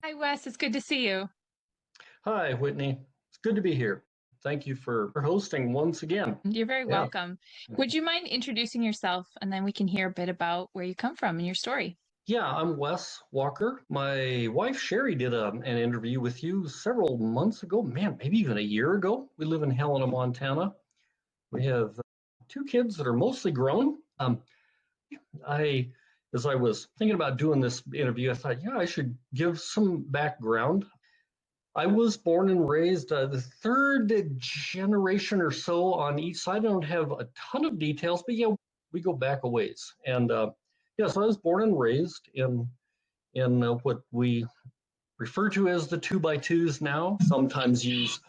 Hi, Wes. It's good to see you. Hi, Whitney. It's good to be here. Thank you for hosting once again. You're very Yeah. welcome. Would you mind introducing yourself and then we can hear a bit about where you come from and your story? Yeah, I'm Wes Walker. My wife Sherry did an interview with you several months ago. Man, maybe even a year ago. We live in Helena, Montana. We have two kids that are mostly grown. I, as I was thinking about doing this interview, I thought, yeah, I should give some background. I was born and raised the third generation or so on each side. I don't have a ton of details, but yeah, we go back a ways. And yeah, so I was born and raised in what we refer to as the two by twos now. Sometimes use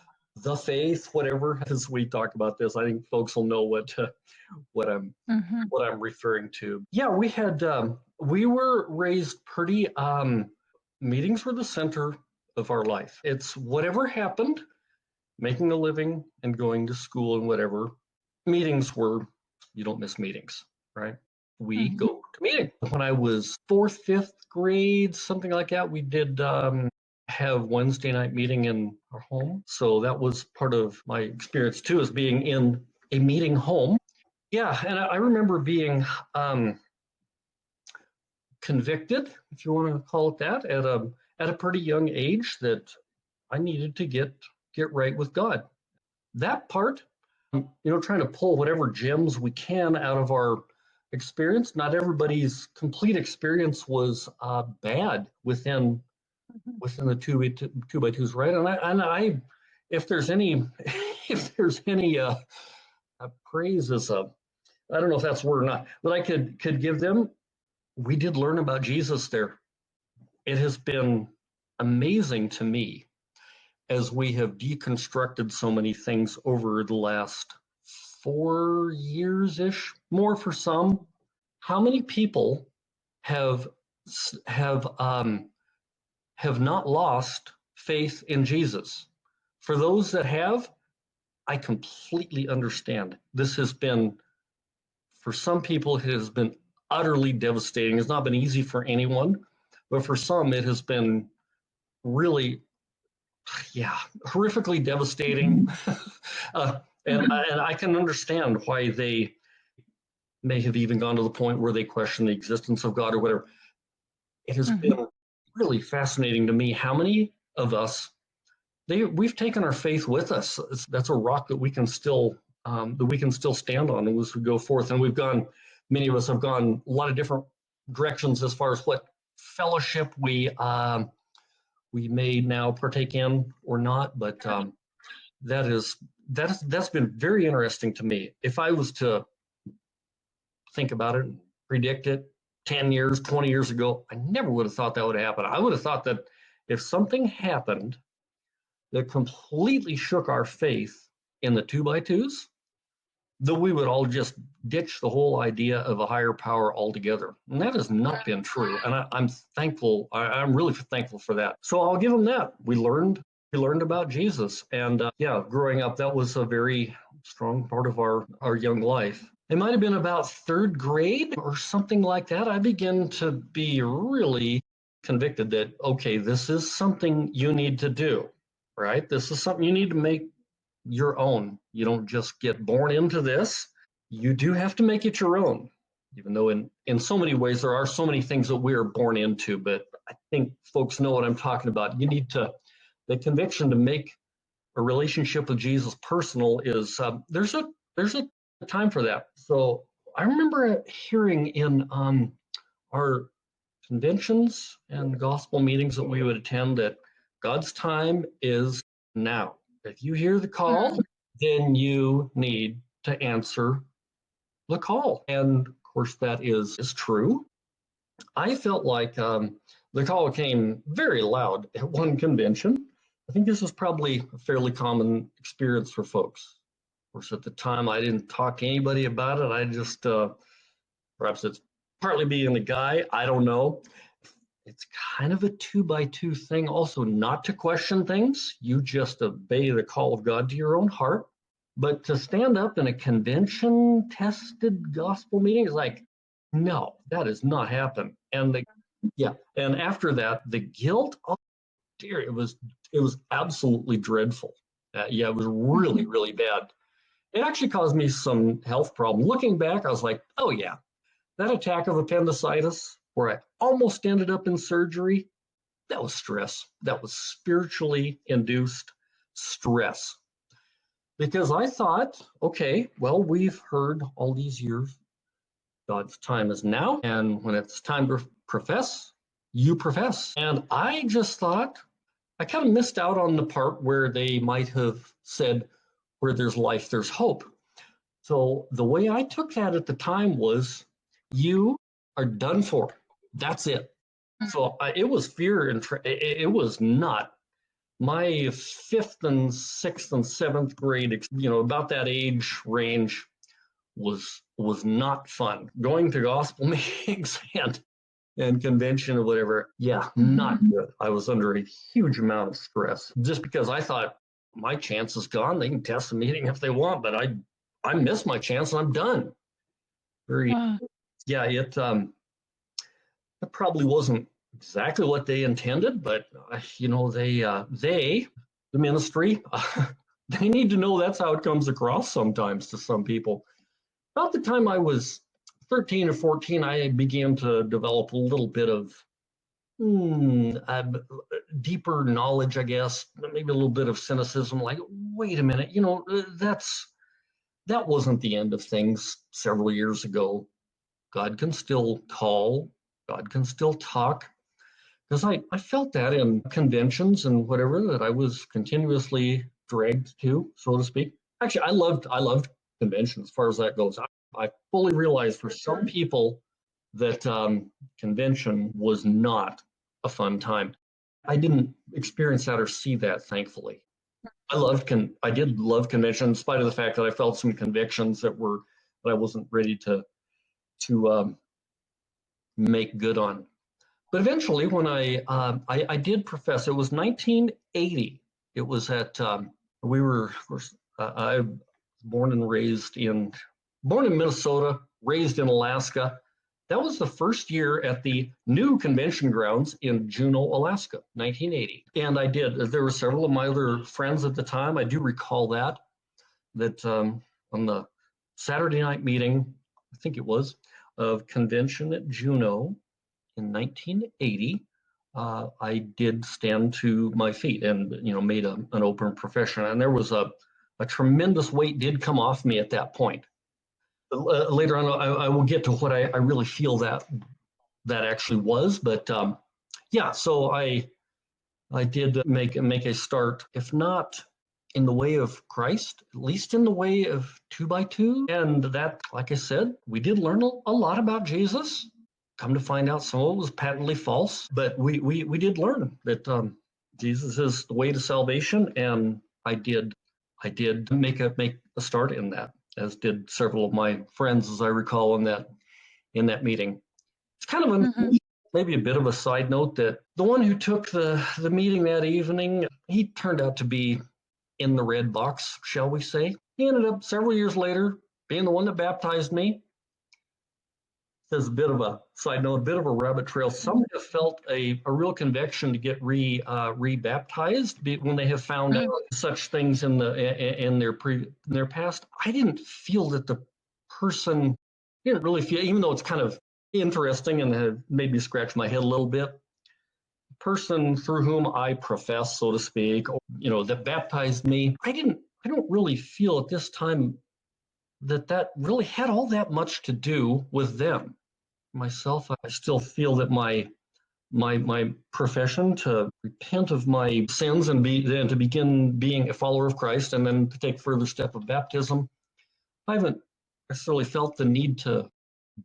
the faith, whatever. As we talk about this, I think folks will know what I'm Hmm. what I'm referring to. Yeah, we were raised pretty. Meetings were the center of our life. It's whatever happened, making a living and going to school and whatever. Meetings were, you don't miss meetings, right? We Hmm. go to meeting. When I was fourth, fifth grade, something like that, we did have Wednesday night meeting in our home. So that was part of my experience too, as being in a meeting home. Yeah, and I remember being um, convicted, if you want to call it that, at a pretty young age that I needed to get right with God. That part, trying to pull whatever gems we can out of our experience. Not everybody's complete experience was bad within the two by twos, right? And I, if there's any, if there's any praise as a, I don't know if that's a word or not, but I could give them. We did learn about Jesus there. It has been amazing to me as we have deconstructed so many things over the last 4 years ish, more for some. How many people have have um, have not lost faith in Jesus? For those that have, I completely understand. This has been, for some people, it has been utterly devastating. It's not been easy for anyone, but for some, it has been really, yeah, horrifically devastating. uh, Hmm. and I can understand why they may have even gone to the point where they question the existence of God or whatever. It has Hmm. been really fascinating to me how many of us we've taken our faith with us. That's a rock that we can still stand on as we go forth. And we've gone. Many of us have gone a lot of different directions as far as what fellowship we may now partake in or not. But that is that's been very interesting to me. If I was to think about it and predict it 10 years, 20 years ago, I never would have thought that would happen. I would have thought that if something happened that completely shook our faith in the two by twos, that we would all just ditch the whole idea of a higher power altogether. And that has not been true. And I'm thankful. I'm really thankful for that. So I'll give them that. We learned about Jesus, and yeah, growing up, that was a very strong part of our young life. It might have been about third grade or something like that. I began to be really convicted that, okay, this is something you need to do, right? This is something you need to make your own. You don't just get born into this. You do have to make it your own, even though in so many ways there are so many things that we are born into. But I think folks know what I'm talking about. You need to, the conviction to make a relationship with Jesus personal is there's a time for that. So I remember hearing in our conventions and gospel meetings that we would attend that God's time is now. If you hear the call, then you need to answer the call. And of course, that is true. I felt like the call came very loud at one convention. I think this is probably a fairly common experience for folks. Of course, at the time, I didn't talk to anybody about it. I just, perhaps it's partly being the guy, I don't know. It's kind of a two by two thing, also, not to question things. You just obey the call of God to your own heart. But to stand up in a convention tested gospel meeting is like, no, that has not happened. And yeah, and after that, the guilt. dear, it was absolutely dreadful. Yeah, it was really, really bad. It actually caused me some health problems. Looking back, I was like, oh yeah, that attack of appendicitis where I almost ended up in surgery, that was stress. That was spiritually induced stress. Because I thought, okay, well, we've heard all these years, God's time is now. And when it's time to profess, you profess. And I just thought, I kind of missed out on the part where they might have said, where there's life, there's hope. So the way I took that at the time was, you are done for. That's it. So it was fear and it was not my fifth and sixth and seventh grade, about that age range was not fun. Going to gospel meetings and convention or whatever, yeah, not good. I was under a huge amount of stress just because I thought my chance is gone. They can test the meeting if they want, but I missed my chance and I'm done. Very, Wow. yeah, it probably wasn't exactly what they intended, but the ministry, they need to know that's how it comes across sometimes to some people. About the time I was 13 or 14, I began to develop a little bit of deeper knowledge, I guess, maybe a little bit of cynicism. Like, wait a minute, that wasn't the end of things several years ago. God can still call, God can still talk. Because I felt that in conventions and whatever that I was continuously dragged to, so to speak. Actually, I loved conventions as far as that goes. I fully realized for some people that convention was not a fun time. I didn't experience that or see that, thankfully. I did love convention, in spite of the fact that I felt some convictions that I wasn't ready to make good on. But eventually, when I did profess, it was 1980. It was at we were of course I was born in Minnesota, raised in Alaska. That was the first year at the new convention grounds in Juneau, Alaska, 1980. And I did. There were several of my other friends at the time. I do recall that on the Saturday night meeting, I think it was, of convention at Juneau in 1980, I did stand to my feet and made an open profession. And there was a tremendous weight did come off me at that point. Later on, I will get to what I really feel that actually was. But yeah, so I did make a start, if not in the way of Christ, at least in the way of 2x2. And that, like I said, we did learn a lot about Jesus. Come to find out, some of it was patently false, but we did learn that Jesus is the way to salvation, and I did make a start in that, as did several of my friends, as I recall in that meeting. It's kind of maybe a bit of a side note that the one who took the meeting that evening, he turned out to be in the red box, shall we say. He ended up several years later being the one that baptized me. As a bit of a side note, a bit of a rabbit trail. Some have felt a real conviction to get rebaptized when they have found out such things in their past. I didn't feel that the person didn't really feel, even though it's kind of interesting and had made me scratch my head a little bit. The person through whom I profess, so to speak, that baptized me, I don't really feel at this time that really had all that much to do with them. Myself, I still feel that my profession to repent of my sins and to begin being a follower of Christ, and then to take further step of baptism, I haven't necessarily felt the need to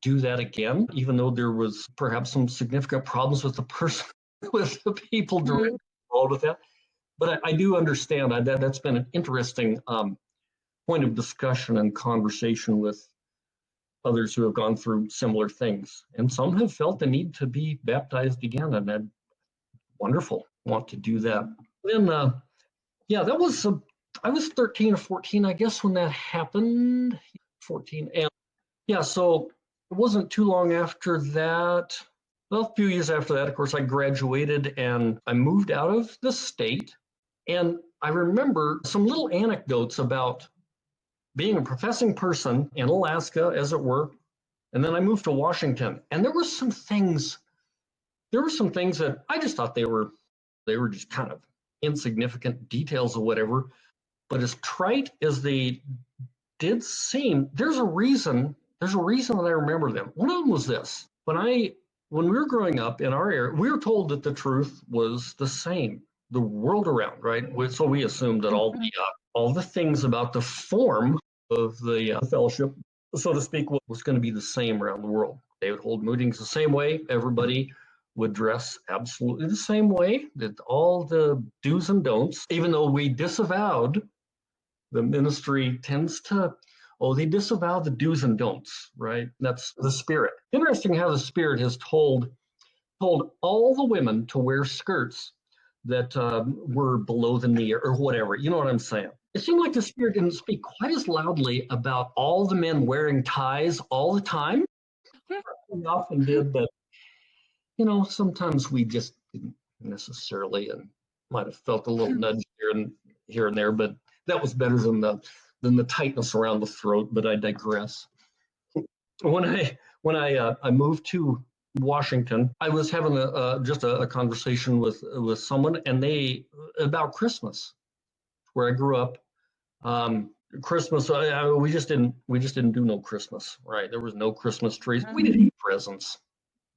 do that again, even though there was perhaps some significant problems with the person, with the people directly involved with that. But I do understand that's been an interesting point of discussion and conversation with others who have gone through similar things. And some have felt the need to be baptized again, and that's wonderful. Want to do that. Then, yeah, that was, I was 13 or 14, I guess, when that happened. 14. And yeah, so it wasn't too long after that. Well, a few years after that, of course, I graduated and I moved out of the state. And I remember some little anecdotes about being a professing person in Alaska, as it were. And then I moved to Washington. And there were some things that I just thought they were just kind of insignificant details or whatever. But as trite as they did seem, there's a reason that I remember them. One of them was this. When we were growing up in our area, we were told that the truth was the same, the world around, right? So we assumed that all the things about the form of the fellowship, so to speak, was going to be the same around the world. They would hold meetings the same way. Everybody would dress absolutely the same way. That all the do's and don'ts, even though we disavowed, the ministry tends to, oh, they disavow the do's and don'ts, right? That's the spirit. Interesting how the spirit has told all the women to wear skirts that were below the knee or whatever. You know what I'm saying? It seemed like the spirit didn't speak quite as loudly about all the men wearing ties all the time. We often did, but sometimes we just didn't necessarily, and might have felt a little nudge here and there, but that was better than the tightness around the throat. But I digress. When I moved to Washington, I was having just a conversation with someone, and they about Christmas, where I grew up. Christmas, we just didn't do no Christmas, right? There was no Christmas trees. We did eat presents,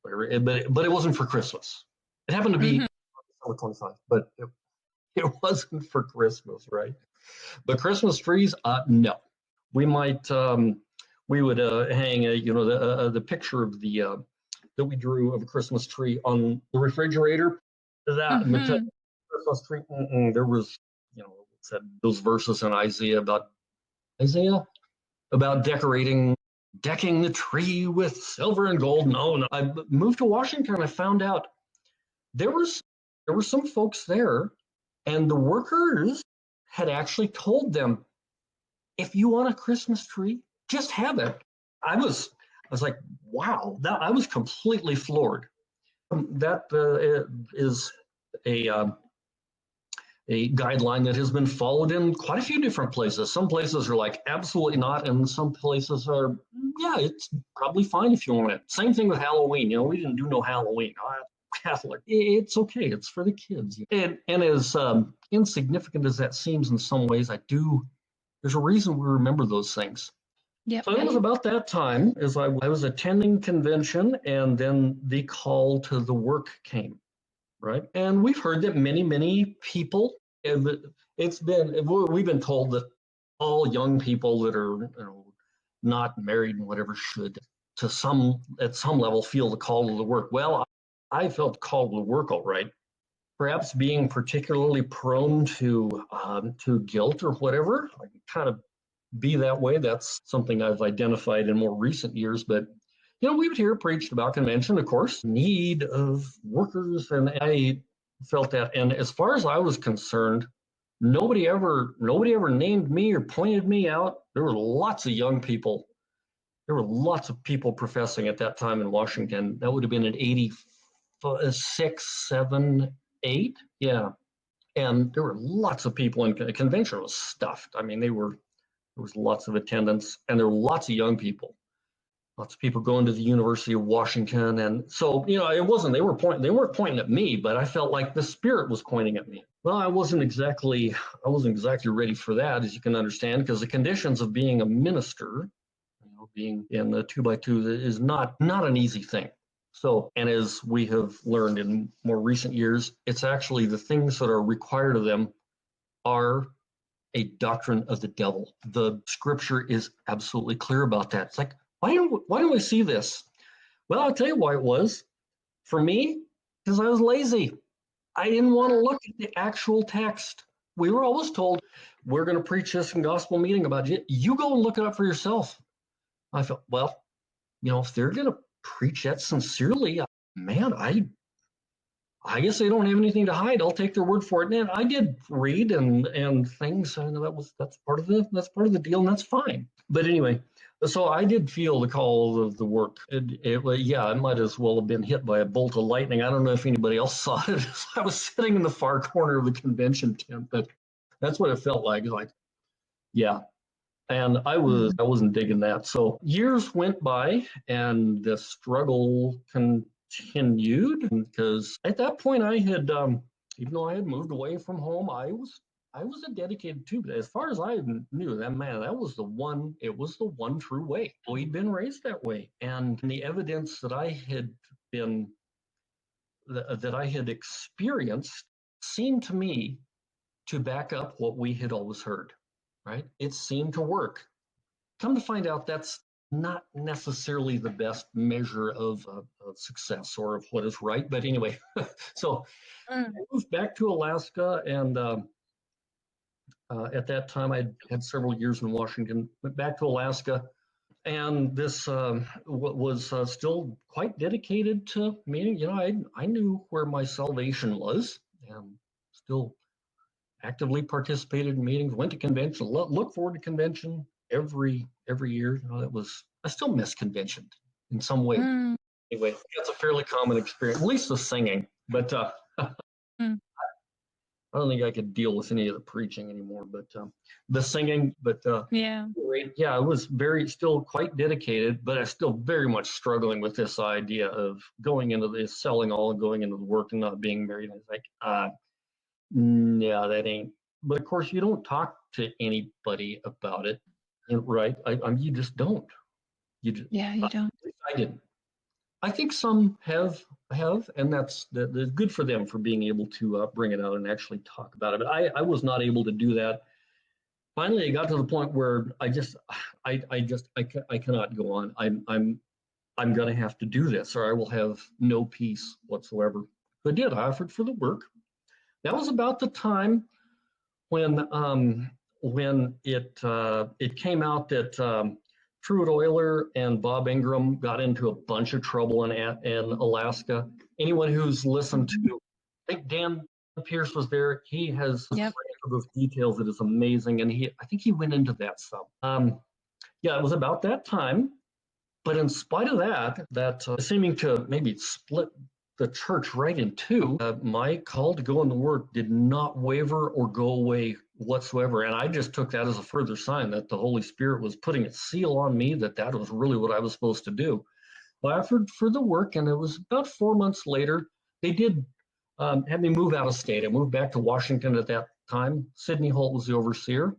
whatever, but it wasn't for Christmas. It happened to be December 25, but it wasn't for Christmas, right? But Christmas trees, no. We might we would hang the picture of the that we drew of a Christmas tree on the refrigerator. That Christmas tree, there was said those verses in Isaiah about decking the tree with silver and gold. No. I moved to Washington. I found out there was there were some folks there, and the workers had actually told them, if you want a Christmas tree, just have it. I was like, wow, I was completely floored. That is a guideline that has been followed in quite a few different places. Some places are like, absolutely not, and some places are, yeah, it's probably fine if you want it. Same thing with Halloween. We didn't do no Halloween. Catholic. It's okay. It's for the kids. And as insignificant as that seems in some ways, there's a reason we remember those things. Yep. So it was about that time as I was attending convention, and then the call to the work came, right? And we've heard that many people, we've been told that all young people that are not married and whatever should, at some level, feel the call to the work. Well, I felt called to work all right. Perhaps being particularly prone to guilt or whatever, I can kind of be that way. That's something I've identified in more recent years. But we would hear preached about convention, of course, need of workers, and I felt that. And as far as I was concerned, nobody ever named me or pointed me out. There were lots of young people. There were lots of people professing at that time in Washington. That would have been in 86, 7, 8. Yeah. And there were lots of people, and the convention was stuffed. I mean, there was lots of attendance, and there were lots of young people. Lots of people going to the University of Washington. And so, it wasn't, they weren't pointing at me, but I felt like the Spirit was pointing at me. Well, I wasn't exactly ready for that, as you can understand, because the conditions of being a minister, being in the 2x2 is not an easy thing. So, and as we have learned in more recent years, it's actually the things that are required of them are a doctrine of the devil. The scripture is absolutely clear about that. It's like, why don't we see this? Well, I'll tell you why it was. For me, because I was lazy. I didn't want to look at the actual text. We were always told, we're going to preach this in gospel meeting about it. You go and look it up for yourself. I felt, well, if they're going to preach that sincerely, man, I guess they don't have anything to hide. I'll take their word for it. And I did read and things, and that's part of the deal, and that's fine. But anyway, So I did feel the call of the work. Yeah, I might as well have been hit by a bolt of lightning. I don't know if anybody else saw it. I was sitting in the far corner of the convention tent, but that's what it felt like. Like, yeah. And Mm. I wasn't digging that. So years went by and the struggle continued because at that point I had, even though I had moved away from home, I was a dedicated too. But as far as I knew, that man, that was the one. It was the one true way. We'd been raised that way, and the evidence that I had been that I had experienced seemed to me to back up what we had always heard. Right? It seemed to work. Come to find out, that's not necessarily the best measure of success or of what is right. But anyway, so I Mm. moved back to Alaska, and at that time I had several years in Washington. Went back to Alaska, and this was still quite dedicated to meaning. You know, I knew where my salvation was, and still actively participated in meetings. Went to convention. Look forward to convention every year. You know, that was I still miss convention in some way. Mm. Anyway, that's a fairly common experience, at least the singing. But Mm. I don't think I could deal with any of the preaching anymore. But the singing, but Yeah. yeah, I was very still quite dedicated, but I still very much struggling with this idea of going into this, selling all, and going into the work and not being married. And it's like, yeah, that ain't. But of course, you don't talk to anybody about it, right? You just don't. You just, Yeah, you don't. I didn't. I think some have, and that's good for them for being able to bring it out and actually talk about it. But I was not able to do that. Finally, it got to the point where I cannot go on. I'm going to have to do this, or I will have no peace whatsoever. So I did. I offered for the work. That was about the time when it came out that Truett Euler and Bob Ingram got into a bunch of trouble in Alaska. Anyone who's listened Mhm. to, I think Dan Pierce was there. He has a Yep. of those details that is amazing, and I think he went into that some. Yeah, it was about that time. But in spite of that seeming to maybe split the church right in two, my call to go into work did not waver or go away whatsoever. And I just took that as a further sign that the Holy Spirit was putting its seal on me, that was really what I was supposed to do. I offered for the work, and it was about 4 months later, they did have me move out of state. I moved back to Washington at that time. Sidney Holt was the overseer.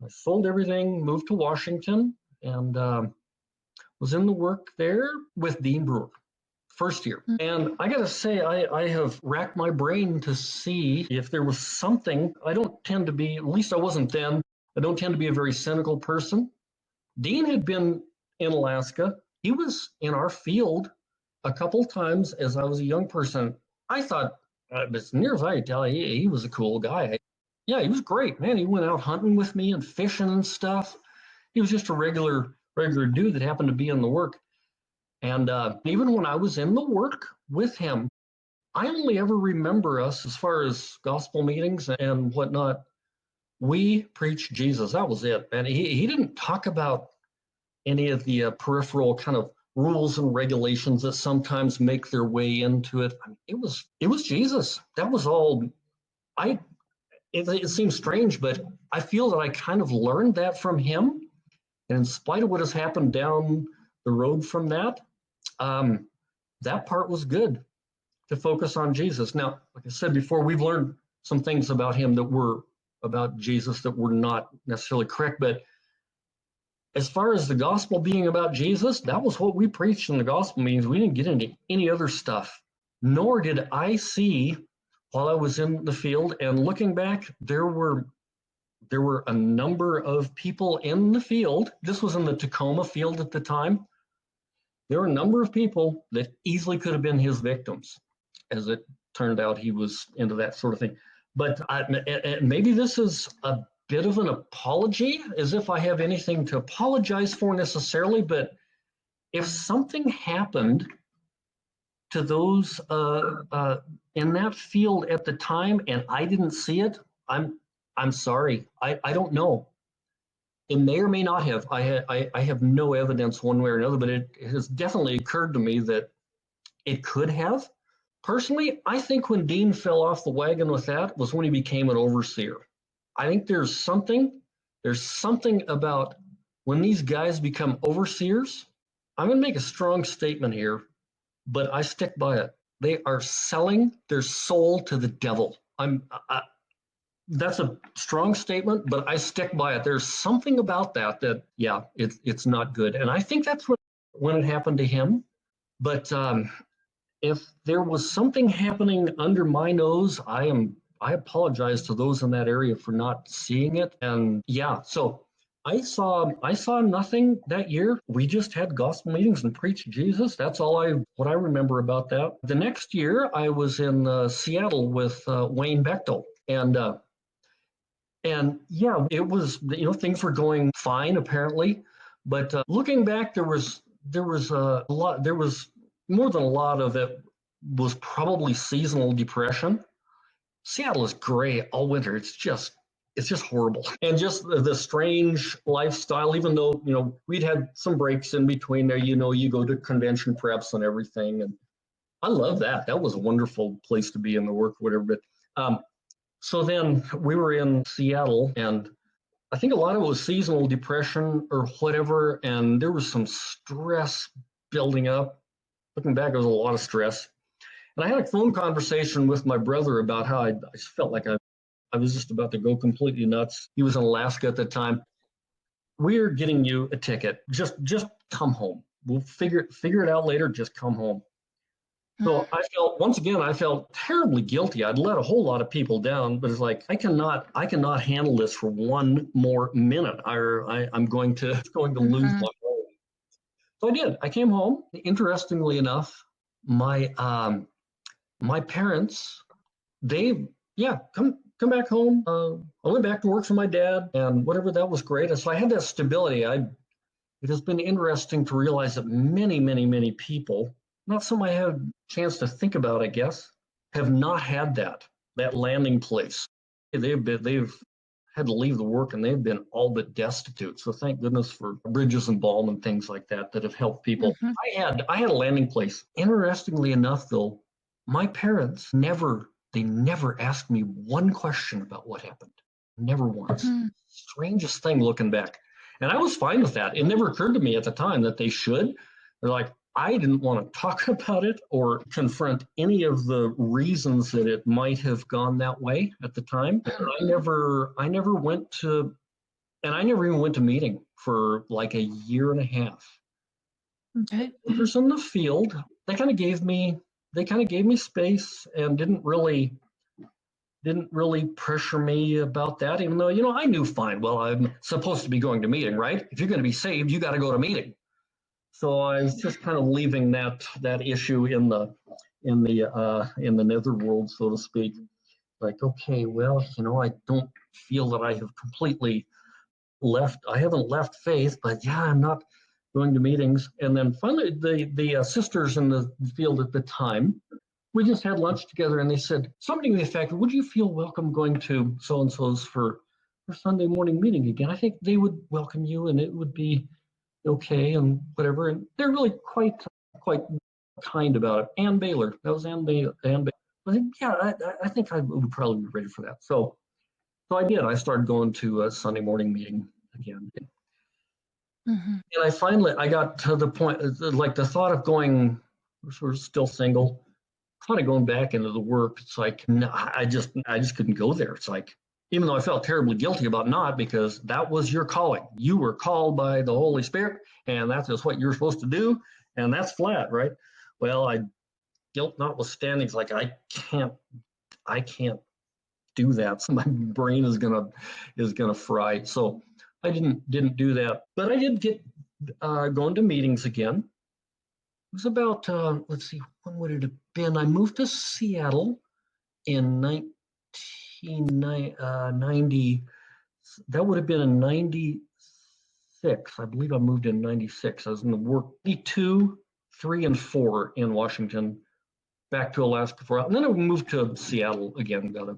I sold everything, moved to Washington, and was in the work there with Dean Brewer, first year. Mm. And I got to say, I have racked my brain to see if there was something. I don't tend to be, at least I wasn't then, I don't tend to be a very cynical person. Dean had been in Alaska. He was in our field a couple times as I was a young person. I thought, as near as I could tell, he was a cool guy. Yeah, he was great, man. He went out hunting with me and fishing and stuff. He was just a regular dude that happened to be in the work. And even when I was in the work with him, I only ever remember us as far as gospel meetings and whatnot. We preached Jesus. That was it. And he didn't talk about any of the peripheral kind of rules and regulations that sometimes make their way into it. I mean, it was Jesus. That was all. I it seems strange, but I feel that I kind of learned that from him. And in spite of what has happened down the road from that, um, that part was good to focus on Jesus. Now, like I said before, we've learned some things about him that were about Jesus that were not necessarily correct. But as far as the gospel being about Jesus, that was what we preached in the gospel meetings. We didn't get into any other stuff. Nor did I see while I was in the field and looking back, there were a number of people in the field. This was in the Tacoma field at the time. There were a number of people that easily could have been his victims. As it turned out, he was into that sort of thing. But maybe this is a bit of an apology, as if I have anything to apologize for necessarily. But if something happened to those in that field at the time and I didn't see it, I'm sorry. I don't know. It may or may not have. I have no evidence one way or another, but it has definitely occurred to me that it could have. Personally, I think when Dean fell off the wagon with that was when he became an overseer. I think there's something about when these guys become overseers. I'm going to make a strong statement here, but I stick by it. They are selling their soul to the devil. That's a strong statement, but I stick by it. There's something about that yeah, it's not good, and I think that's when it happened to him. But if there was something happening under my nose, I apologize to those in that area for not seeing it. And yeah, so I saw nothing that year. We just had gospel meetings and preached Jesus. That's all what I remember about that. The next year, I was in Seattle with Wayne Bechtel, and yeah, it was, things were going fine apparently, but looking back, there was a lot. There was more than a lot of it was probably seasonal depression. Seattle is gray all winter. It's just horrible, and just the strange lifestyle. Even though we'd had some breaks in between there. You go to convention preps and everything, and I love that. That was a wonderful place to be in the work, whatever. But so then we were in Seattle, and I think a lot of it was seasonal depression or whatever, and there was some stress building up. Looking back, it was a lot of stress. And I had a phone conversation with my brother about how I felt like I was just about to go completely nuts. He was in Alaska at the time. We're getting you a ticket. Just come home. We'll figure it out later. Just come home. So I felt terribly guilty. I'd let a whole lot of people down, but it's like I cannot handle this for one more minute. I'm going to lose my home. So I did. I came home. Interestingly enough, my parents, they come back home. I went back to work for my dad, and whatever, that was great. And so I had that stability. It has been interesting to realize that many, many, many people, not some I had a chance to think about, I guess, have not had that landing place. They've had to leave the work, and they've been all but destitute. So thank goodness for bridges and balm and things like that have helped people. Mm-hmm. I had a landing place. Interestingly enough, though, my parents never asked me one question about what happened. Never once. Mm-hmm. Strangest thing looking back. And I was fine with that. It never occurred to me at the time that they should. They're like, I didn't want to talk about it or confront any of the reasons that it might have gone that way at the time. And I never went to, and I never even went to meeting for like a year and a half. Okay. Workers in the field, they kind of gave me space and didn't really pressure me about that, even though I knew fine well I'm supposed to be going to meeting, right? If you're going to be saved, you got to go to meeting. So I was just kind of leaving that issue in the netherworld, so to speak. Like, okay, well, I don't feel that I have completely left. I haven't left faith, but yeah, I'm not going to meetings. And then finally, the sisters in the field at the time, we just had lunch together, and they said something to the effect, would you feel welcome going to so-and-so's for Sunday morning meeting again? I think they would welcome you, and it would be okay and whatever. And they're really quite kind about it. Ann Baylor, that was Ann Baylor. I think, yeah, I think I would probably be ready for that. So I did. I started going to a Sunday morning meeting again. Mm-hmm. And I got to the point, like the thought of going, we're still single, kind of going back into the work. It's like, no, I just couldn't go there. It's like, even though I felt terribly guilty about not, because that was your calling. You were called by the Holy Spirit, and that's just what you're supposed to do, and that's flat, right? Well, guilt notwithstanding, it's like I can't do that. So my brain is gonna fry. So I didn't do that, but I did get going to meetings again. It was about let's see, when would it have been? I moved to Seattle in 1990. That would have been in 96. I believe I moved in 96. I was in the work 2, 3, and 4 in Washington, back to Alaska for, and then I moved to Seattle again, got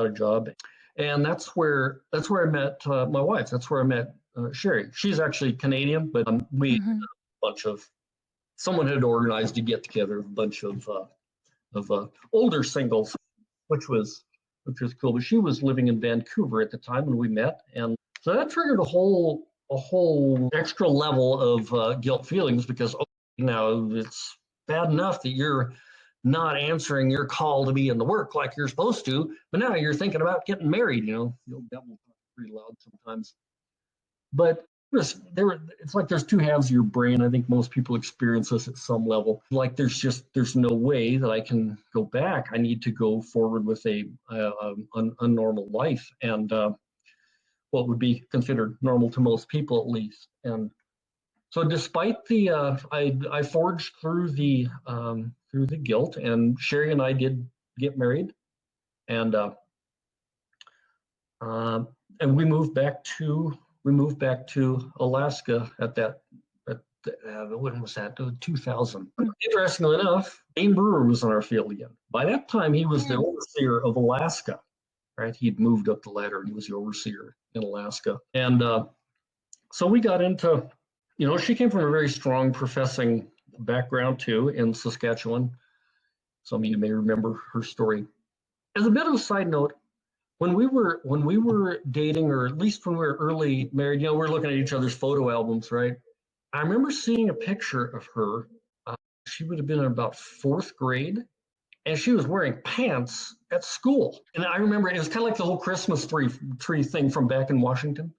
a job. And that's where I met my wife. That's where I met Sherry. She's actually Canadian, but we Mm-hmm. bunch of someone had organized to get together a bunch of older singles, which was cool. But she was living in Vancouver at the time when we met, and so that triggered a whole extra level of guilt feelings because now it's bad enough that you're not answering your call to be in the work like you're supposed to, but now you're thinking about getting married. That will talk pretty loud sometimes. But it's like there's two halves of your brain. I think most people experience this at some level. Like there's no way that I can go back. I need to go forward with a normal life and what would be considered normal to most people at least. And so despite I forged through the guilt, and Sherry and I did get married, and uh, and we moved back to Alaska at that. When was that? 2000. Interestingly enough, Dane Brewer was in our field again. By that time, he was the Mm-hmm. overseer of Alaska. Right, he'd moved up the ladder and he was the overseer in Alaska. And so we got into, she came from a very strong professing background too in Saskatchewan. Some of you may remember her story. As a bit of a side note, when we were dating, or at least when we were early married, we're looking at each other's photo albums, right? I remember seeing a picture of her. She would have been in about fourth grade, and she was wearing pants at school. And I remember it was kind of like the whole Christmas tree thing from back in Washington.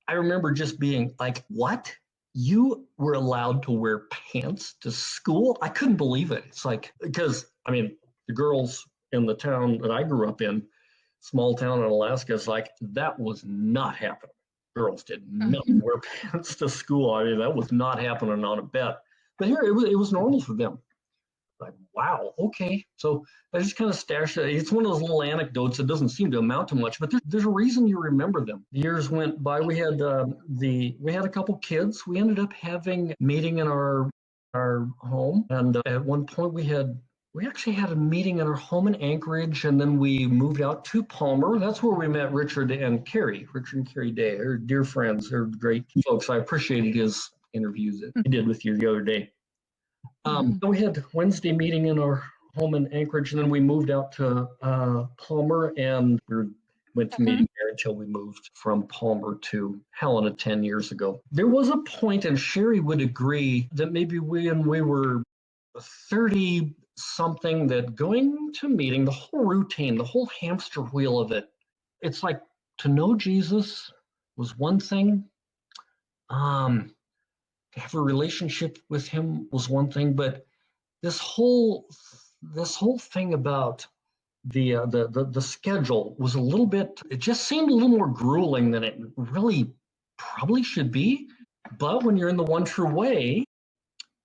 I remember just being like, "What? You were allowed to wear pants to school?" I couldn't believe it. It's like, because I mean, the girls in the town that I grew up in, small town in Alaska, is like that was not happening. Girls did not Mm-hmm. wear pants to school. I mean, that was not happening on a bet. But here it was normal for them. Like, wow, okay. So I just kind of stashed it. It's one of those little anecdotes that doesn't seem to amount to much, but there's a reason you remember them. Years went by. We had a couple kids. We ended up having a meeting in our home, and at one point we actually had a meeting in our home in Anchorage, and then we moved out to Palmer. That's where we met Richard and Carrie Day. They're dear friends. They're great folks. I appreciated his interviews that he did with you the other day. Mm-hmm. We had Wednesday meeting in our home in Anchorage, and then we moved out to Palmer, and went to Mm-hmm. meeting there until we moved from Palmer to Helena 10 years ago. There was a point, and Sherry would agree, that maybe when we were 30 something, that going to meeting, the whole routine, the whole hamster wheel of it, it's like to know Jesus was one thing. Um, to have a relationship with him was one thing, but this whole this whole thing about the schedule was a little bit. It just seemed a little more grueling than it really probably should be. But when you're in the one true way,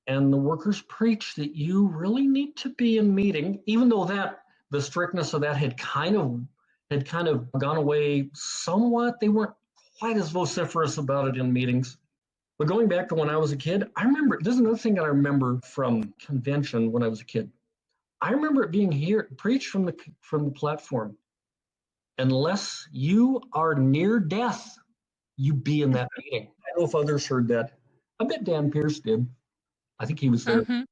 and the workers preach that you really need to be in meeting, even though that the strictness of that had kind of gone away somewhat. They weren't quite as vociferous about it in meetings. But going back to when I was a kid, I remember there's another thing that I remember from convention when I was a kid. I remember it being here preached from the platform. Unless you are near death, you be in that meeting. I don't know if others heard that. I bet Dan Pierce did. I think he was there. Mm-hmm.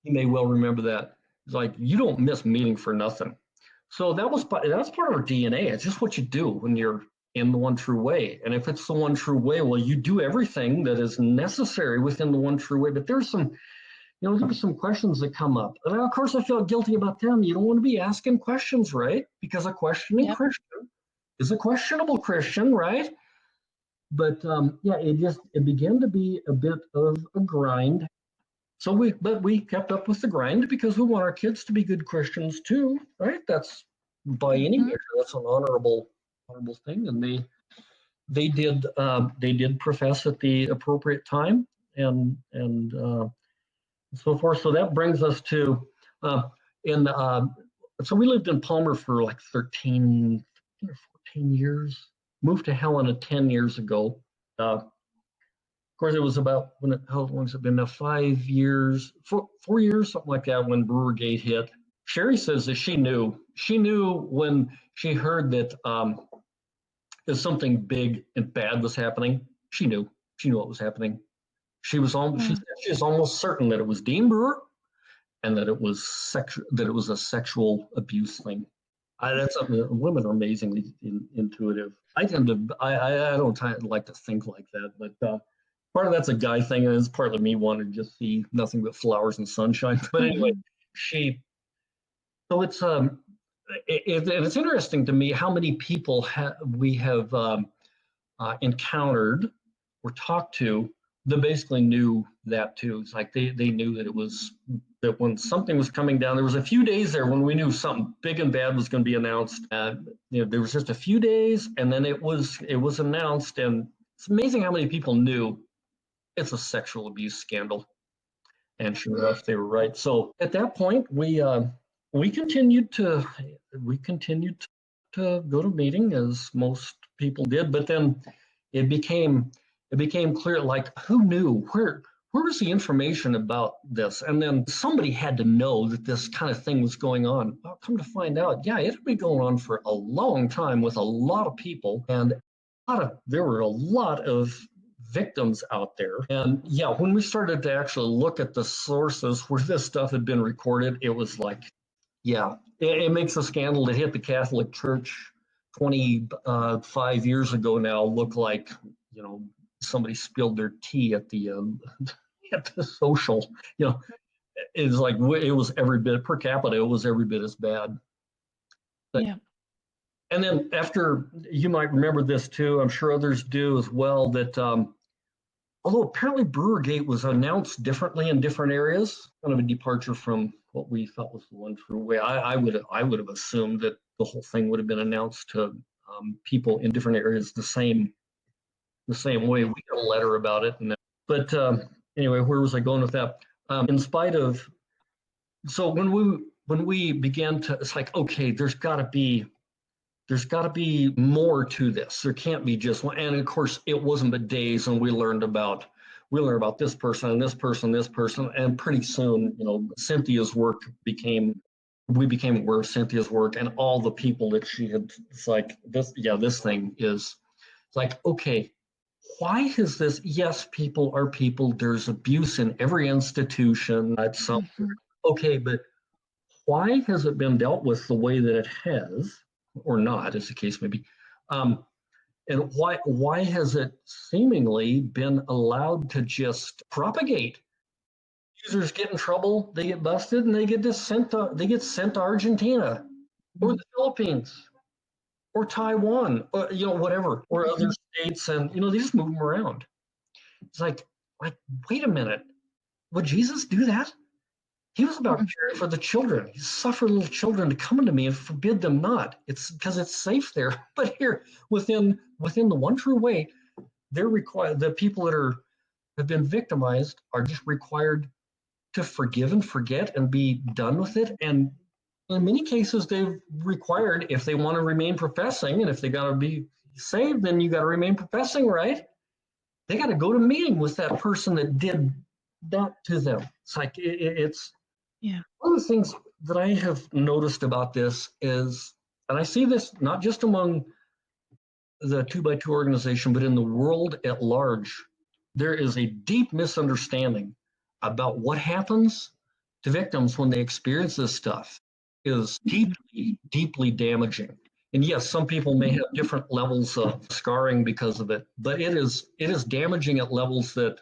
He may well remember that. It's like you don't miss meeting for nothing. So that's part of our DNA. It's just what you do when you're in the one true way. And if it's the one true way, well, you do everything that is necessary within the one true way. But there's some questions that come up. And of course, I feel guilty about them. You don't want to be asking questions, right? Because a questioning Yep. Christian is a questionable Christian, right? But yeah, it began to be a bit of a grind. But we kept up with the grind because we want our kids to be good Christians too, right? That's by any Mm-hmm. measure, that's an honorable thing, and they did profess at the appropriate time, and so forth. So that brings us to uh, in so we lived in Palmer for like 13 or 14 years. Moved to Helena 10 years ago. Of course, it was about how long has it been now? 5 years, 4 years, something like that, when Brewergate hit. Sherry says that she knew. She knew when she heard that something big and bad was happening. She knew. She knew what was happening. She was she Yeah. said she was almost certain that it was Dean Brewer and that it was a sexual abuse thing. That's something that women are amazingly intuitive. I tend to I don't like to think like that, but part of that's a guy thing, and it's partly me wanting to just see nothing but flowers and sunshine. But anyway, Mhm. she so and it's interesting to me how many people we have encountered or talked to that basically knew that too. It's like they knew that it was that when something was coming down, there was a few days there when we knew something big and bad was going to be announced. There was just a few days, and then it was announced, and it's amazing how many people knew it's a sexual abuse scandal. And sure enough, they were right. So at that point, we continued to we continued to go to meeting as most people did, but then it became it became clear like who knew where was the information about this? And then somebody had to know that this kind of thing was going on. Well, come to find out, yeah, it had been going on for a long time with a lot of people, and there were a lot of victims out there. And yeah, when we started to actually look at the sources where this stuff had been recorded, it was like, yeah, it makes a scandal that hit the Catholic Church 25 years ago now look like, you know, somebody spilled their tea at the at the social. You know, it's like it was every bit per capita. It was every bit as bad. But Yeah. and then after, you might remember this too. I'm sure others do as well. That although apparently Brewergate was announced differently in different areas, kind of a departure from what we thought was the one true way. I would have assumed that the whole thing would have been announced to people in different areas the same way. We got a letter about it, but anyway, where was I going with that? In spite of so when we began to, it's like okay, there's got to be more to this. There can't be just one. And of course, it wasn't but days, and we learned about this person and this person, this person, and pretty soon, Cynthia's work we became aware of Cynthia's work and all the people that she had. It's like this, yeah, this thing is. It's like okay, why is this? Yes, people are people. There's abuse in every institution. It's some Mhm. okay, but why has it been dealt with the way that it has, or not, as the case may be? Um, and why has it seemingly been allowed to just propagate? Users get in trouble, they get busted, and they get sent to Argentina or the Philippines or Taiwan, or whatever, or other Mhm. states, and they just move them around. It's like wait a minute, would Jesus do that? He was about Mhm. caring for the children. He suffered little children to come unto me and forbid them not. It's because it's safe there. But here, within the one true way, they're required. The people that have been victimized are just required to forgive and forget and be done with it. And in many cases, they've required, if they want to remain professing, and if they got to be saved, then you got to remain professing, right? They got to go to meeting with that person that did that to them. It's like it's Yeah. one of the things that I have noticed about this is, and I see this not just among the 2x2 organization, but in the world at large, there is a deep misunderstanding about what happens to victims when they experience this stuff. It is Mhm. deeply, deeply damaging. And yes, some people may have different levels of scarring because of it, but it is damaging at levels that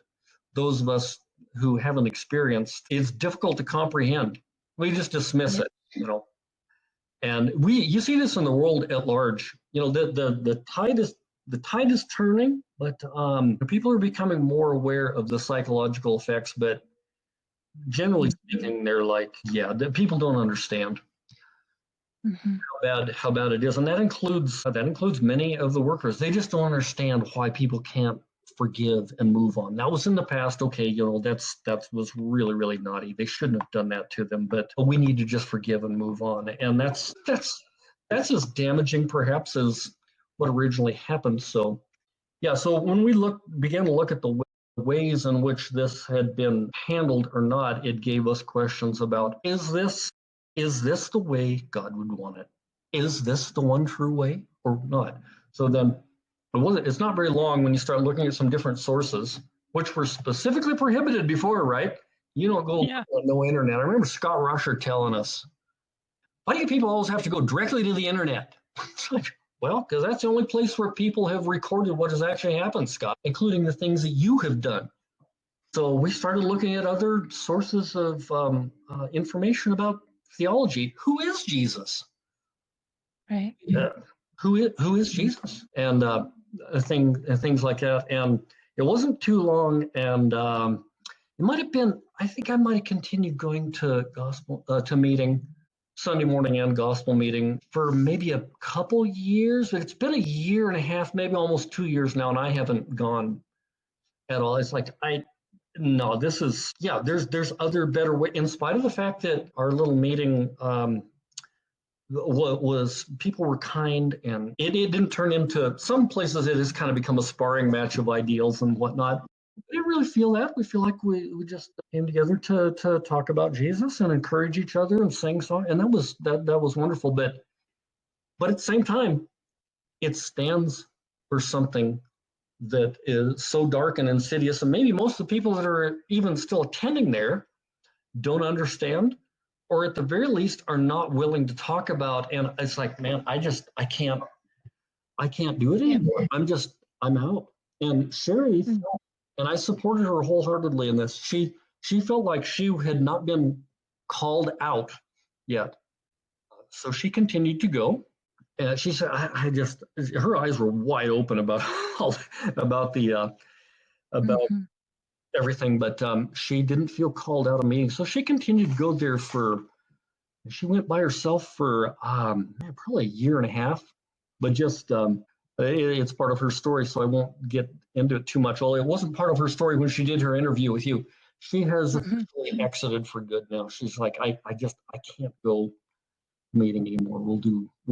those of us who haven't experienced, it's difficult to comprehend. We just dismiss Yeah. it. And you see this in the world at large. The tide is turning, but people are becoming more aware of the psychological effects. But generally speaking, they're like, yeah, people don't understand Mhm. how bad it is, and that includes many of the workers. They just don't understand why people can't forgive and move on. That was in the past. Okay, that was really, really naughty. They shouldn't have done that to them, but we need to just forgive and move on. And that's as damaging perhaps as what originally happened. So yeah, so when we began to look at the ways in which this had been handled or not, it gave us questions about, is this the way God would want it? Is this the one true way or not? So then It's not very long when you start looking at some different sources, which were specifically prohibited before, right? You don't go Yeah. on no internet. I remember Scott Rusher telling us, why do you people always have to go directly to the internet? It's like, well, because that's the only place where people have recorded what has actually happened, Scott, including the things that you have done. So we started looking at other sources of information about theology. Who is Jesus? Right. uh, who is Jesus, and things like that. And it wasn't too long, and it might have been. I think I might have continued going to gospel to meeting Sunday morning and gospel meeting for maybe a couple years. But it's been a year and a half, maybe almost 2 years now, and I haven't gone at all. It's like I. No, this is yeah. There's other better way. In spite of the fact that our little meeting what was people were kind, and it didn't turn into some places it has kind of become a sparring match of ideals and whatnot. We didn't really feel that. We feel like we just came together to talk about Jesus and encourage each other and sing songs, and that was wonderful. But at the same time, it stands for something that is so dark and insidious, and maybe most of the people that are even still attending there don't understand, or at the very least are not willing to talk about. And it's like, man, I can't do it Yep. anymore. I'm out. And Sherry, Mm. and I supported her wholeheartedly in this. She felt like she had not been called out yet, so she continued to go. And she said, I just her eyes were wide open about about the about Mm-hmm. everything, but she didn't feel called out of meetings, so she continued to go there for. She went by herself for probably a year and a half, but just it's part of her story, so I won't get into it too much. Although it wasn't part of her story when she did her interview with you. She has Mm-hmm. officially exited for good now. She's like, I can't go meeting anymore. We'll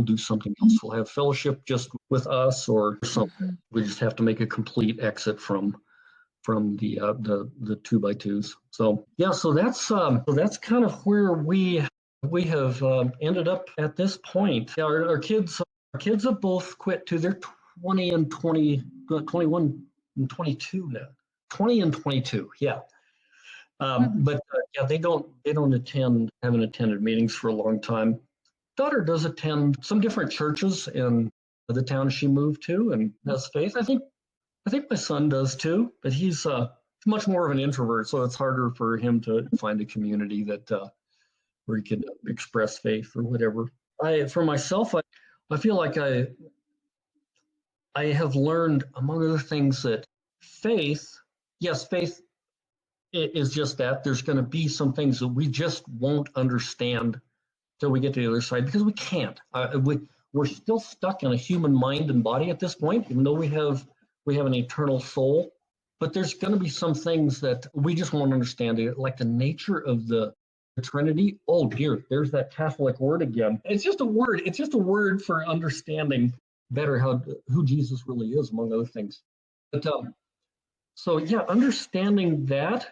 do something else. We'll have fellowship just with us or something. Mm-hmm. We just have to make a complete exit from the two by twos. So yeah, so that's kind of where we have ended up at this point. Yeah, our kids have both quit too. They're 20 and 20, 21 and 22 now. 20 and 22, yeah. Mm-hmm. But yeah, haven't attended meetings for a long time. Daughter does attend some different churches in the town she moved to and has faith. I think my son does too, but he's much more of an introvert, so it's harder for him to find a community that where he can express faith or whatever. For myself, I feel like I have learned, among other things, that faith, yes, faith is just that. There's going to be some things that we just won't understand till we get to the other side because we can't. We're still stuck in a human mind and body at this point, even though we have an eternal soul. But there's going to be some things that we just won't understand, like the nature of the Trinity. Oh dear, there's that Catholic word again. It's just a word. It's just a word for understanding better who Jesus really is, among other things. But so yeah, understanding that,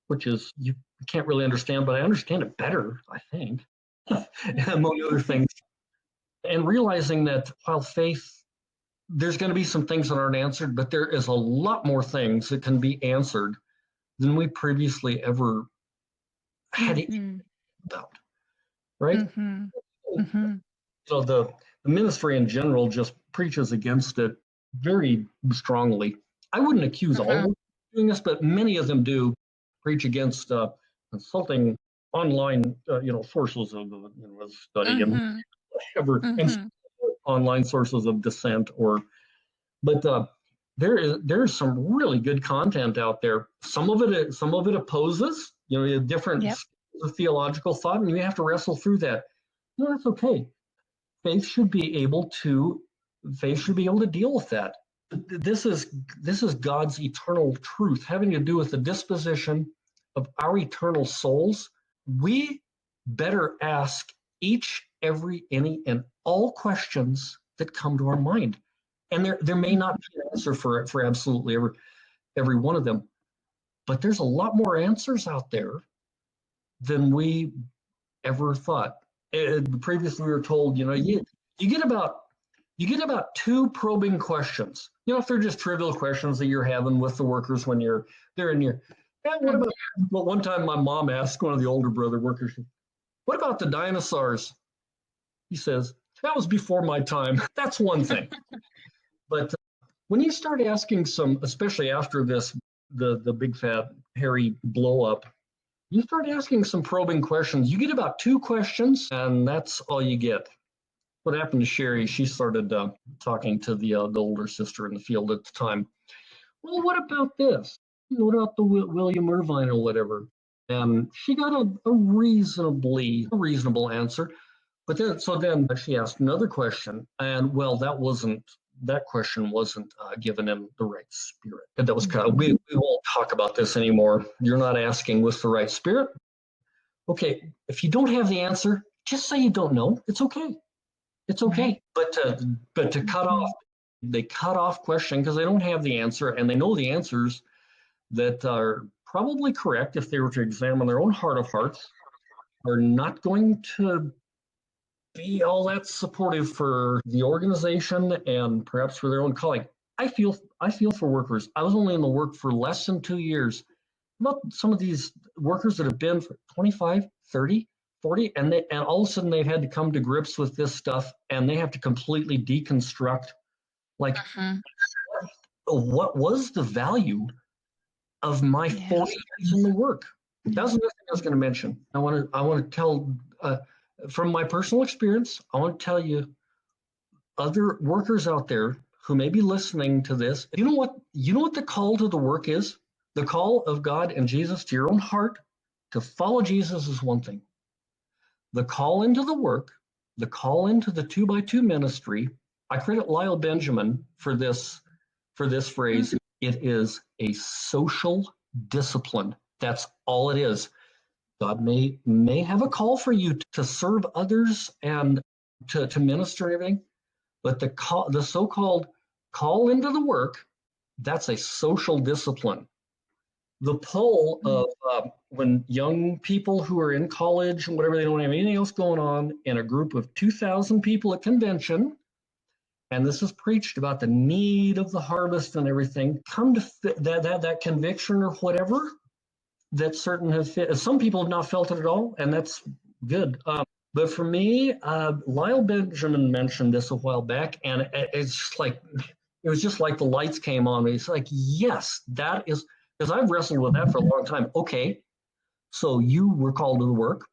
which is you can't really understand, but I understand it better, I think, among other things. And realizing that while faith, there's going to be some things that aren't answered, but there is a lot more things that can be answered than we previously ever had it Mm-hmm. about, right? Mm-hmm. Mm-hmm. So the ministry in general just preaches against it very strongly. I wouldn't accuse all of them of doing this, but many of them do preach against consulting online, sources of study and Mm-hmm. whatever, and Mm-hmm. online sources of dissent. But there's some really good content out there. Some of it opposes, different Yep. theological thought, and you have to wrestle through that. No, that's okay. faith should be able to Faith should be able to deal with that. This is God's eternal truth having to do with the disposition of our eternal souls. We better ask each, every, any, and all questions that come to our mind. And there may not be an answer for absolutely every one of them, but there's a lot more answers out there than we ever thought. Previously, we were told, you get about you get about 2 probing questions. If they're just trivial questions that you're having with the workers when they're in your, what about, well, one time my mom asked one of the older brother workers, what about the dinosaurs? He says, that was before my time. That's one thing. But when you start asking some, especially after the big fat hairy blow up, you start asking some probing questions. You get about 2 questions, and that's all you get. What happened to Sherry? She started talking to the older sister in the field at the time. Well, what about this? What about the William Irvine or whatever? And she got a reasonable answer. But then she asked another question, and well, that question wasn't giving him the right spirit. And that was kind of, we won't talk about this anymore. You're not asking with the right spirit. Okay, if you don't have the answer, just say you don't know. It's okay. It's okay. But to they cut off question because they don't have the answer, and they know the answers that are probably correct if they were to examine their own heart of hearts, are not going to be all that supportive for the organization and perhaps for their own calling. I feel for workers. I was only in the work for less than 2 years. About some of these workers that have been for 25, 30, 40, and all of a sudden they've had to come to grips with this stuff, and they have to completely deconstruct, like, what was the value of my 40 years in the work? That was another thing I was going to mention. I want to tell, from my personal experience, I want to tell you, other workers out there who may be listening to this, you know what the call to the work is? The call of God and Jesus to your own heart to follow Jesus is one thing. The call into the work, the call into the 2x2 ministry, I credit Lyle Benjamin for this phrase. It is a social discipline. That's all it is. God may have a call for you to serve others and to minister and everything, but the so-called call into the work, that's a social discipline. The pull of when young people who are in college and whatever, they don't have anything else going on, in a group of 2,000 people at convention, and this is preached about the need of the harvest and everything, come to that conviction or whatever, that certain have fit. Some people have not felt it at all, and that's good. But for me, Lyle Benjamin mentioned this a while back, and it's just like, it was just like the lights came on. It's like, yes, that is, because I've wrestled with that for a long time. Okay, so you were called to the work,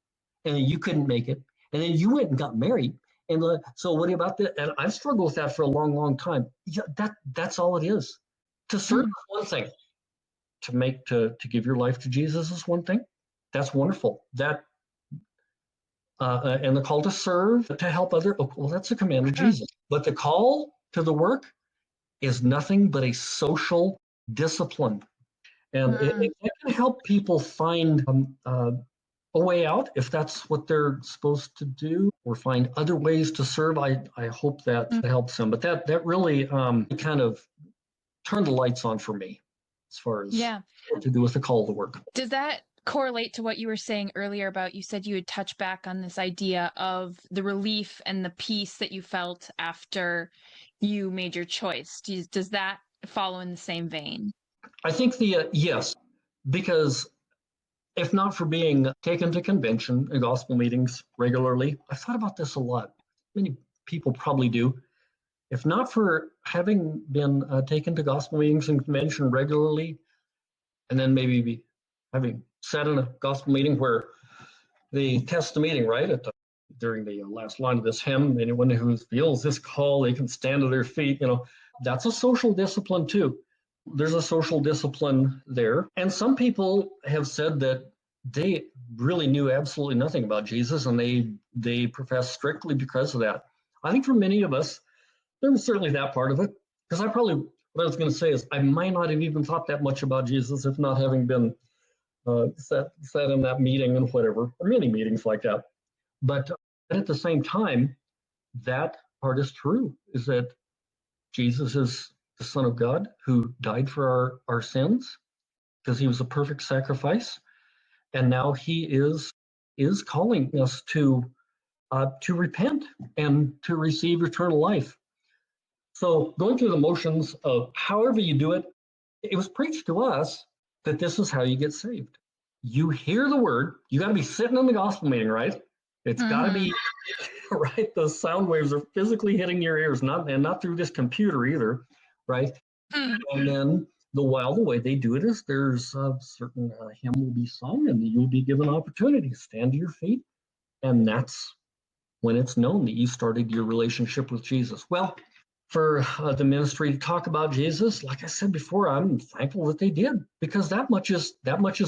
and you couldn't make it, and then you went and got married, and so what about that? And I've struggled with that for a long, long time. Yeah, that's all it is. To serve is one thing. To give your life to Jesus is one thing. That's wonderful. That and the call to serve, to help other, well, that's a command of Jesus. But the call to the work is nothing but a social discipline, and it can help people find a way out if that's what they're supposed to do, or find other ways to serve. I hope that helps them. But that really kind of turned the lights on for me as far as what to do with the call to work. Does that correlate to what you were saying earlier about, you said you would touch back on this idea of the relief and the peace that you felt after you made your choice? Does that follow in the same vein? I think yes, because if not for being taken to convention and gospel meetings regularly, I've thought about this a lot. Many people probably do. If not for having been taken to gospel meetings and convention regularly, and then maybe having sat in a gospel meeting where they test the meeting, right? During the last line of this hymn, anyone who feels this call, they can stand to their feet. That's a social discipline too. There's a social discipline there. And some people have said that they really knew absolutely nothing about Jesus, and they profess strictly because of that. I think for many of us, there was certainly that part of it. Because what I was going to say is, I might not have even thought that much about Jesus if not having been sat in that meeting and whatever, or many meetings like that. But at the same time, that part is true, is that Jesus is the Son of God who died for our sins, because he was a perfect sacrifice. And now he is calling us to repent and to receive eternal life. So going through the motions of however you do it, it was preached to us that this is how you get saved. You hear the word, you got to be sitting in the gospel meeting, right? It's got to Mm-hmm. be right. The sound waves are physically hitting your ears, not through this computer either, right? And then the way they do it is there's a certain hymn will be sung, and you'll be given opportunity to stand to your feet, and that's when it's known that you started your relationship with Jesus. Well, for the ministry to talk about Jesus, like I said before, I'm thankful that they did, because that much is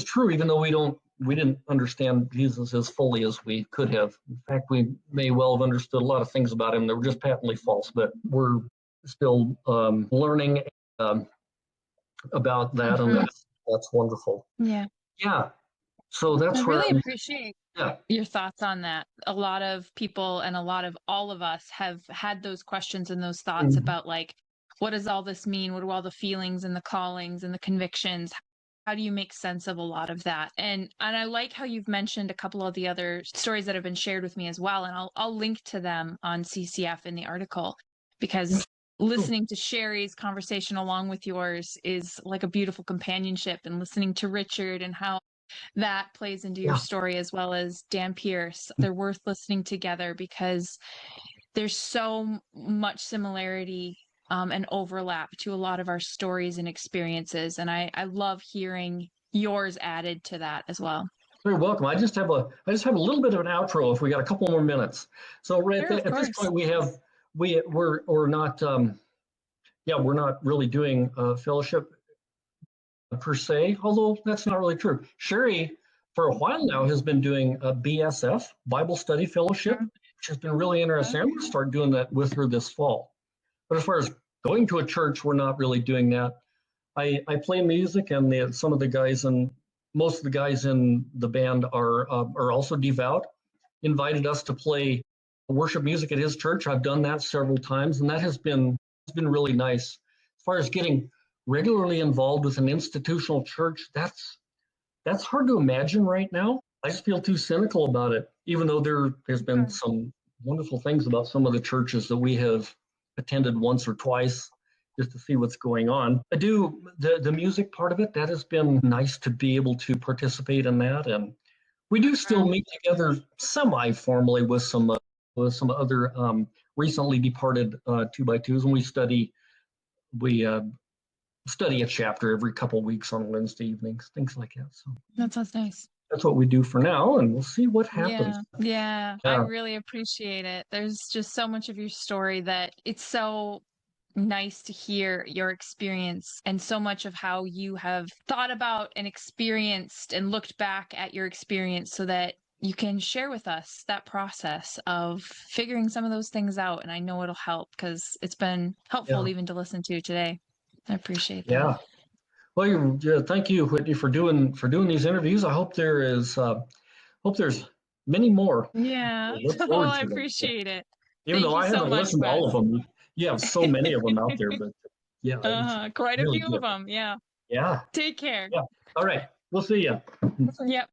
true. Even though we didn't understand Jesus as fully as we could have. In fact, we may well have understood a lot of things about him that were just patently false. But we're still learning um, about that, and Mm-hmm. that's wonderful. Yeah. Yeah. So I that's where really I'm. appreciate Yeah. your thoughts on that. A lot of people and a lot of all of us have had those questions and those thoughts Mhm. about like, what does all this mean? What do all the feelings and the callings and the convictions? How do you make sense of a lot of that? And I like how you've mentioned a couple of the other stories that have been shared with me as well. And I'll link to them on CCF in the article, because Cool. listening to Sherry's conversation along with yours is like a beautiful companionship, and listening to Richard and how that plays into your Yeah. story, as well as Dan Pierce. They're worth listening together because there's so much similarity and overlap to a lot of our stories and experiences. And I love hearing yours added to that as well. Very welcome. I just have a little bit of an outro if we got a couple more minutes. So right Sure, of at this course. point we're not we're not really doing fellowship per se, although that's not really true. Sherry, for a while now, has been doing a BSF, Bible Study Fellowship, which has been really interesting. I'm going to start doing that with her this fall. But as far as going to a church, we're not really doing that. I play music, and some of the guys and most of the guys in the band are also devout. Invited us to play worship music at his church. I've done that several times, and that has been really nice. As far as getting regularly involved with an institutional church, that's hard to imagine right now. I just feel too cynical about it, even though there's been some wonderful things about some of the churches that we have attended once or twice just to see what's going on. I do the music part of it. That has been nice to be able to participate in that, and we do still meet together semi-formally with some other recently departed two by twos, and we study a chapter every couple weeks on Wednesday evenings, things like that. So That sounds nice. that's what we do for now, and we'll see what happens. Yeah, yeah, I Yeah, really appreciate it. There's just so much of your story that it's so nice to hear your experience, and so much of how you have thought about and experienced and looked back at your experience so that you can share with us that process of figuring some of those things out. And I know it'll help because it's been helpful yeah, even to listen to today. I appreciate that. yeah. Well, thank you, Whitney, for doing these interviews. I hope there's many more. Yeah. I look Oh, forward I to them. appreciate it. Even Thank though you I so haven't much, listened to Wes. all of them, you have so many of them out there. But yeah, it's Quite a really few of good. them. Yeah. Yeah, Take care. yeah. All right, we'll see you. Yep.